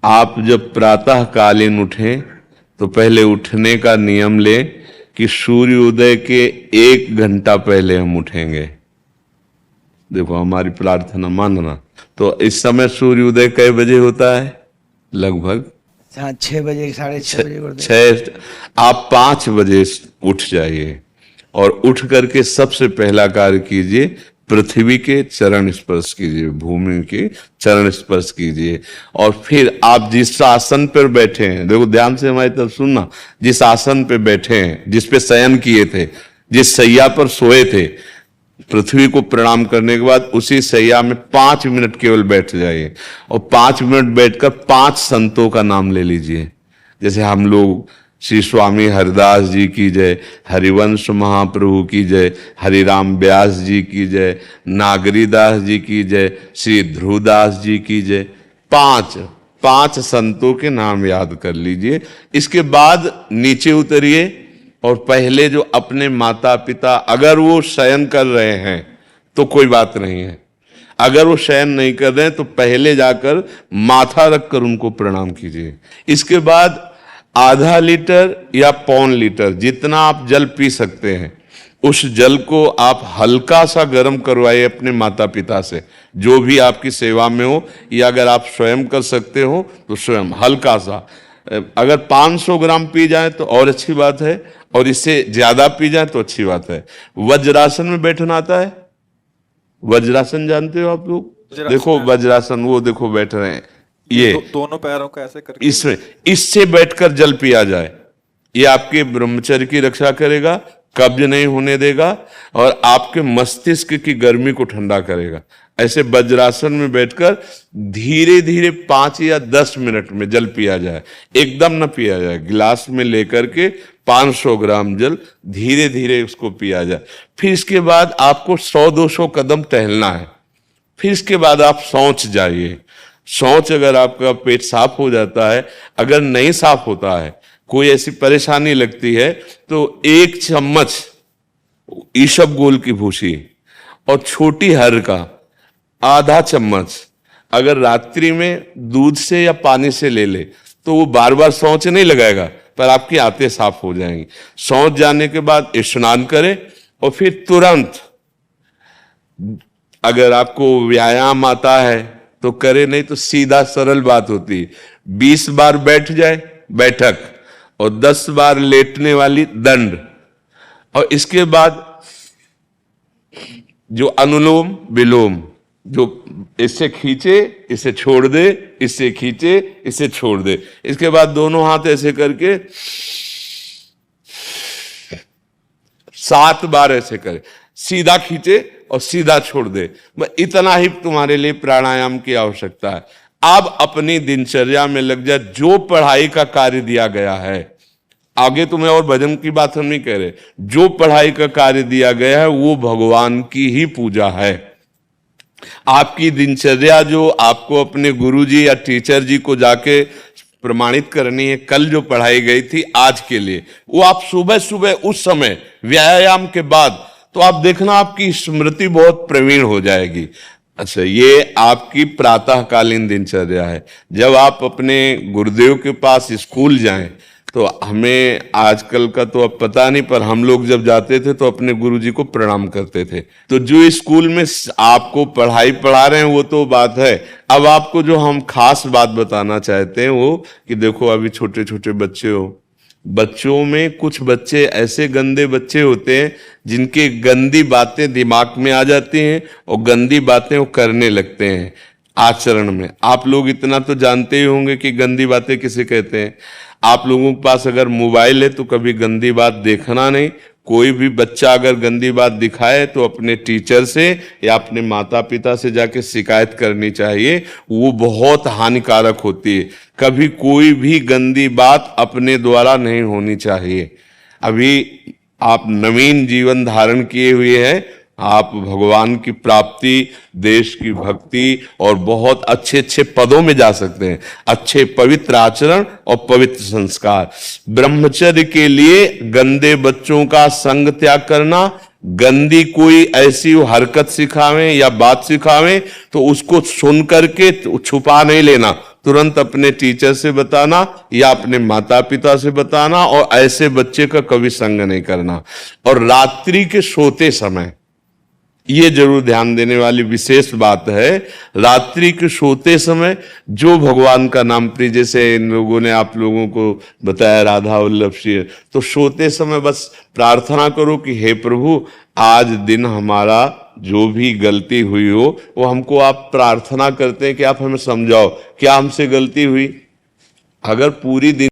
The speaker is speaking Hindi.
आप जब प्रातः कालीन उठें तो पहले उठने का नियम लें कि सूर्योदय के 1 घंटा पहले हम उठेंगे। देखो हमारी प्रार्थना मानना। तो इस समय सूर्योदय कई बजे होता है? लगभग 6 बजे, 6:30 बजे करते हैं। आप 5 बजे उठ जाइए और उठ करके सबसे पहला कार्य कीजिए, पृथ्वी के चरण स्पर्श कीजिए, भूमि के चरण स्पर्श कीजिए। और फिर आप जिस आसन पर बैठे हैं, देखो ध्यान से हमारी तरफ सुनना, जिस आसन पे बैठे हैं, जिस पे शयन किए थे, जिस सैया पर सोए थे, पृथ्वी को प्रणाम करने के बाद उसी सैया में 5 मिनट केवल बैठ जाइए और 5 मिनट बैठकर 5 संतों का नाम ले लीजिए। जैसे हम लोग श्री स्वामी हरिदास जी की जय, हरिवंश महाप्रभु की जय, हरिराम व्यास जी की जय, नागरीदास जी की जय, श्री ध्रुवदास जी की जय। 5 संतों के नाम याद कर लीजिए। इसके बाद नीचे उतरिए और पहले जो अपने माता पिता, अगर वो शयन कर रहे हैं तो कोई बात नहीं है, अगर वो शयन नहीं कर रहे हैं तो पहले जाकर माथा रखकर उनको प्रणाम कीजिए। इसके बाद आधा लीटर या 1.25 लीटर जितना आप जल पी सकते हैं, उस जल को आप हल्का सा गर्म करवाइए अपने माता पिता से, जो भी आपकी सेवा में हो, या अगर आप स्वयं कर सकते हो तो स्वयं हल्का सा। अगर 500 ग्राम पी जाए तो और अच्छी बात है, और इससे ज्यादा पी जाए तो अच्छी बात है। वज्रासन में बैठना आता है? वज्रासन जानते हो आप लोग? देखो वज्रासन, वो देखो बैठ रहे हैं, ये दोनों पैरों को ऐसे करके इससे बैठकर जल पिया जाए। ये आपके ब्रह्मचर्य की रक्षा करेगा, कब्ज नहीं होने देगा और आपके मस्तिष्क की गर्मी को ठंडा करेगा। ऐसे वज्रासन में बैठकर धीरे धीरे 5 या 10 मिनट में जल पिया जाए, एकदम न पिया जाए। गिलास में लेकर के 500 ग्राम जल धीरे धीरे उसको पिया जाए। फिर इसके बाद आपको 100-200 कदम टहलना है। फिर इसके बाद आप शौच जाइए। शौच, अगर आपका पेट साफ हो जाता है, अगर नहीं साफ होता है, कोई ऐसी परेशानी लगती है, तो 1 चम्मच ईसबगोल की भूसी और छोटी हर का आधा चम्मच अगर रात्रि में दूध से या पानी से ले ले तो वो बार बार शौच नहीं लगाएगा, पर आपकी आंतें साफ हो जाएंगी। शौच जाने के बाद स्नान करें और फिर तुरंत, अगर आपको व्यायाम आता है तो करे, नहीं तो सीधा सरल बात होती है, 20 बार बैठ जाए बैठक और 10 बार लेटने वाली दंड। और इसके बाद जो अनुलोम विलोम, जो इससे खींचे इसे छोड़ दे, इससे खींचे इसे छोड़ दे, इसके बाद दोनों हाथ ऐसे करके 7 बार ऐसे करे, सीधा खींचे और सीधा छोड़ दे। इतना ही तुम्हारे लिए प्राणायाम की आवश्यकता है। अब अपनी दिनचर्या में लग जाए। जो पढ़ाई का कार्य दिया गया है, आगे तुम्हें और भजन की बात हम नहीं कह रहे, जो पढ़ाई का कार्य दिया गया है वो भगवान की ही पूजा है। आपकी दिनचर्या जो आपको अपने गुरुजी या टीचर जी को जाके प्रमाणित करनी है, कल जो पढ़ाई गई थी आज के लिए, वो आप सुबह सुबह उस समय व्यायाम के बाद, तो आप देखना आपकी स्मृति बहुत प्रवीण हो जाएगी। अच्छा, ये आपकी प्रातःकालीन दिनचर्या है। जब आप अपने गुरुदेव के पास स्कूल जाएं, तो हमें आजकल का तो अब पता नहीं, पर हम लोग जब जाते थे तो अपने गुरुजी को प्रणाम करते थे। तो जो स्कूल में आपको पढ़ाई पढ़ा रहे हैं वो तो बात है, अब आपको जो हम खास बात बताना चाहते हैं वो कि देखो अभी छोटे छोटे बच्चे हो, बच्चों में कुछ बच्चे ऐसे गंदे बच्चे होते हैं जिनके गंदी बातें दिमाग में आ जाती हैं और गंदी बातें वो करने लगते हैं आचरण में। आप लोग इतना तो जानते ही होंगे कि गंदी बातें किसे कहते हैं। आप लोगों के पास अगर मोबाइल है तो कभी गंदी बात देखना नहीं। कोई भी बच्चा अगर गंदी बात दिखाए तो अपने टीचर से या अपने माता पिता से जाके शिकायत करनी चाहिए, वो बहुत हानिकारक होती है। कभी कोई भी गंदी बात अपने द्वारा नहीं होनी चाहिए। अभी आप नवीन जीवन धारण किए हुए हैं, आप भगवान की प्राप्ति, देश की भक्ति और बहुत अच्छे अच्छे पदों में जा सकते हैं। अच्छे पवित्र आचरण और पवित्र संस्कार। ब्रह्मचर्य के लिए गंदे बच्चों का संग त्याग करना, गंदी कोई ऐसी हरकत सिखावें या बात सिखावें तो उसको सुन करके छुपा नहीं लेना, तुरंत अपने टीचर से बताना या अपने माता पिता से बताना, और ऐसे बच्चे का कभी संग नहीं करना। और रात्रि के सोते समय ये जरूर ध्यान देने वाली विशेष बात है, रात्रि के सोते समय जो भगवान का नाम प्रिय, जैसे इन लोगों ने आप लोगों को बताया राधा वल्लभ सिंह, तो सोते समय बस प्रार्थना करो कि हे प्रभु, आज दिन हमारा जो भी गलती हुई हो वो हमको आप प्रार्थना करते हैं कि आप हमें समझाओ क्या हमसे गलती हुई। अगर पूरी दिन